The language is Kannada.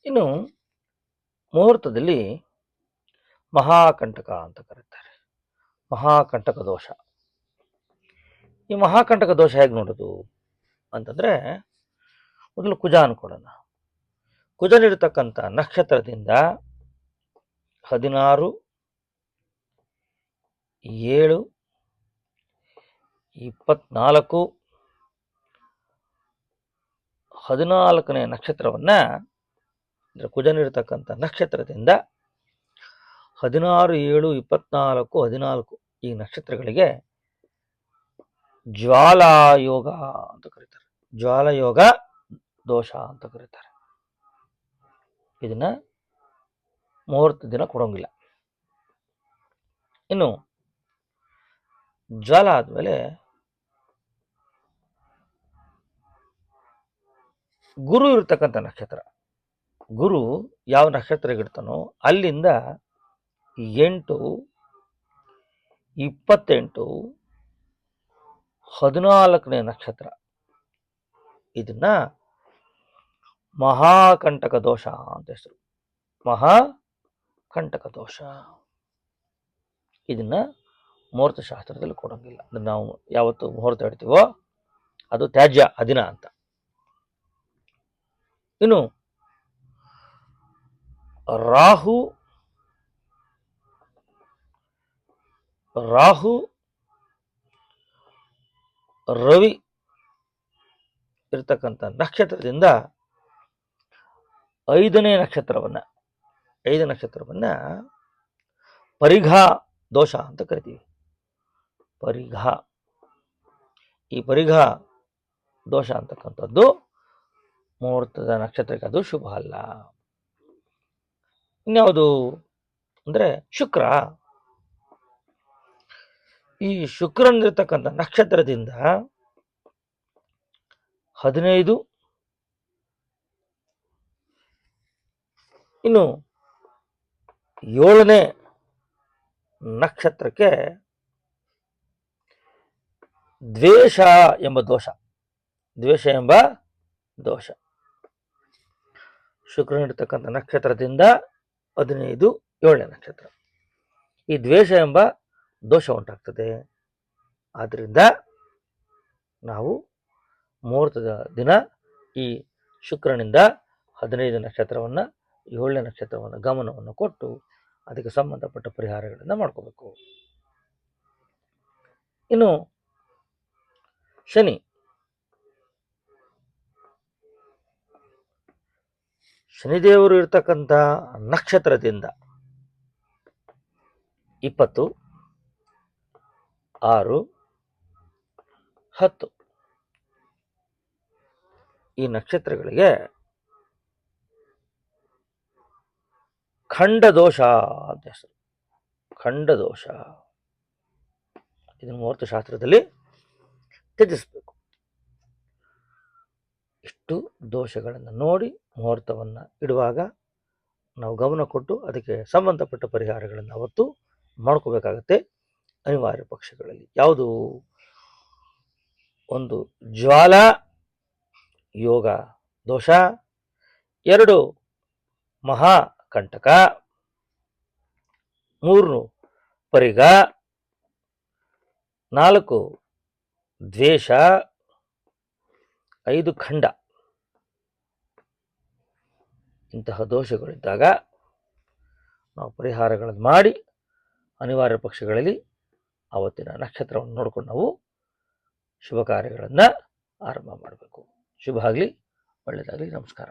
ಇನ್ನು ಮುಹೂರ್ತದಲ್ಲಿ ಮಹಾಕಂಟಕ ಅಂತ ಕರೀತಾರೆ. ಮಹಾಕಂಟಕ ದೋಷ. ಈ ಮಹಾಕಂಟಕ ದೋಷ ಹೇಗೆ ನೋಡೋದು ಅಂತಂದರೆ, ಮೊದಲು ಕುಜ ಅನ್ಕೊಳ್ಳೋಣ. ಕುಜನಿರ್ತಕ್ಕಂಥ ನಕ್ಷತ್ರದಿಂದ 16/7/24 14ನೇ ನಕ್ಷತ್ರವನ್ನು, ಅಂದರೆ ಕುಜನಿರ್ತಕ್ಕಂಥ ನಕ್ಷತ್ರದಿಂದ 16/7/24 ಈ ನಕ್ಷತ್ರಗಳಿಗೆ ಜ್ವಾಲಾಯೋಗ ಅಂತ ಕರೀತಾರೆ. ಜ್ವಾಲಯೋಗ ದೋಷ ಅಂತ ಕರೀತಾರೆ. ಇದನ್ನ ಮುಹೂರ್ತ ದಿನ ಕೊಡೋಂಗಿಲ್ಲ. ಇನ್ನು ಜ್ವಾಲ ಆದಮೇಲೆ ಗುರು ಇರ್ತಕ್ಕಂಥ ನಕ್ಷತ್ರ, ಗುರು ಯಾವ ನಕ್ಷತ್ರಗಿರ್ತಾನೋ ಅಲ್ಲಿಂದ 8, 28, 14ನೇ ನಕ್ಷತ್ರ, ಇದನ್ನ ಮಹಾಕಂಟಕ ದೋಷ ಅಂತ ಹೆಸರು. ಮಹಾಕಂಟಕ ದೋಷ. ಇದನ್ನ ಮುಹೂರ್ತ ಶಾಸ್ತ್ರದಲ್ಲಿ ಕೊಡೋಂಗಿಲ್ಲ. ಅಂದ್ರೆ ನಾವು ಯಾವತ್ತು ಮುಹೂರ್ತ ಇಡ್ತೀವೋ ಅದು ತ್ಯಾಜ್ಯ ಅದಿನ ಅಂತ. ಇನ್ನು ರಾಹು ರವಿ ಇರ್ತಕ್ಕಂಥ ನಕ್ಷತ್ರದಿಂದ 5ನೇ ನಕ್ಷತ್ರವನ್ನ ಪರಿಘಾ ದೋಷ ಅಂತ ಕರಿತೀವಿ. ಪರಿಘಾ. ಈ ಪರಿಘಾ ದೋಷ ಅಂತಕ್ಕಂಥದ್ದು ಮುಹೂರ್ತದ ನಕ್ಷತ್ರಕ್ಕೆ ಅದು ಶುಭ ಅಲ್ಲ. ಇನ್ಯಾವುದು ಅಂದರೆ ಶುಕ್ರ. ಈ ಶುಕ್ರನಿರ್ತಕ್ಕಂಥ ನಕ್ಷತ್ರದಿಂದ 15, ಇನ್ನು 7ನೇ ನಕ್ಷತ್ರಕ್ಕೆ ದ್ವೇಷ ಎಂಬ ದೋಷ. ಶುಕ್ರನಿರ್ತಕ್ಕಂಥ ನಕ್ಷತ್ರದಿಂದ 15, 7ನೇ ನಕ್ಷತ್ರ, ಈ ದ್ವೇಷ ಎಂಬ ದೋಷ ಉಂಟಾಗ್ತದೆ. ಆದ್ದರಿಂದ ನಾವು ಮುಹೂರ್ತದ ದಿನ ಈ ಶುಕ್ರನಿಂದ 15 ನಕ್ಷತ್ರವನ್ನು 7ನೇ ನಕ್ಷತ್ರವನ್ನು ಗಮನವನ್ನು ಕೊಟ್ಟು ಅದಕ್ಕೆ ಸಂಬಂಧಪಟ್ಟ ಪರಿಹಾರಗಳನ್ನು ಮಾಡ್ಕೋಬೇಕು. ಇನ್ನು ಶನಿದೇವರು ಇರ್ತಕ್ಕಂಥ ನಕ್ಷತ್ರದಿಂದ 20, 6, 10 ಈ ನಕ್ಷತ್ರಗಳಿಗೆ ಖಂಡದೋಷ ಅಂತ ಹೆಸರು. ಖಂಡದೋಷ. ಇದನ್ನು ಮುಹೂರ್ತ ಶಾಸ್ತ್ರದಲ್ಲಿ ತ್ಯಜಿಸಬೇಕು. ಇಷ್ಟು ದೋಷಗಳನ್ನು ನೋಡಿ ಮುಹೂರ್ತವನ್ನು ಇಡುವಾಗ ನಾವು ಗಮನ ಕೊಟ್ಟು ಅದಕ್ಕೆ ಸಂಬಂಧಪಟ್ಟ ಪರಿಹಾರಗಳನ್ನು ಅವತ್ತು ಮಾಡ್ಕೋಬೇಕಾಗತ್ತೆ. ಅನಿವಾರ್ಯ ಪಕ್ಷಗಳಲ್ಲಿ ಯಾವುದು? ಒಂದು ಜ್ವಾಲ ಯೋಗ ದೋಷ, 2 ಮಹಾಕಂಟಕ, 3 ಪರಿಗ, 4 ದ್ವೇಷ, 5 ಖಂಡ. ಇಂತಹ ದೋಷಗಳಿದ್ದಾಗ ನಾವು ಪರಿಹಾರಗಳನ್ನು ಮಾಡಿ ಅನಿವಾರ್ಯ ಪಕ್ಷಗಳಲ್ಲಿ ಆವತ್ತಿನ ನಕ್ಷತ್ರವನ್ನು ನೋಡ್ಕೊಂಡು ನಾವು ಶುಭ ಕಾರ್ಯಗಳನ್ನು ಆರಂಭ ಮಾಡಬೇಕು. ಶುಭ ಆಗಲಿ, ಒಳ್ಳೆಯದಾಗಲಿ. ನಮಸ್ಕಾರ.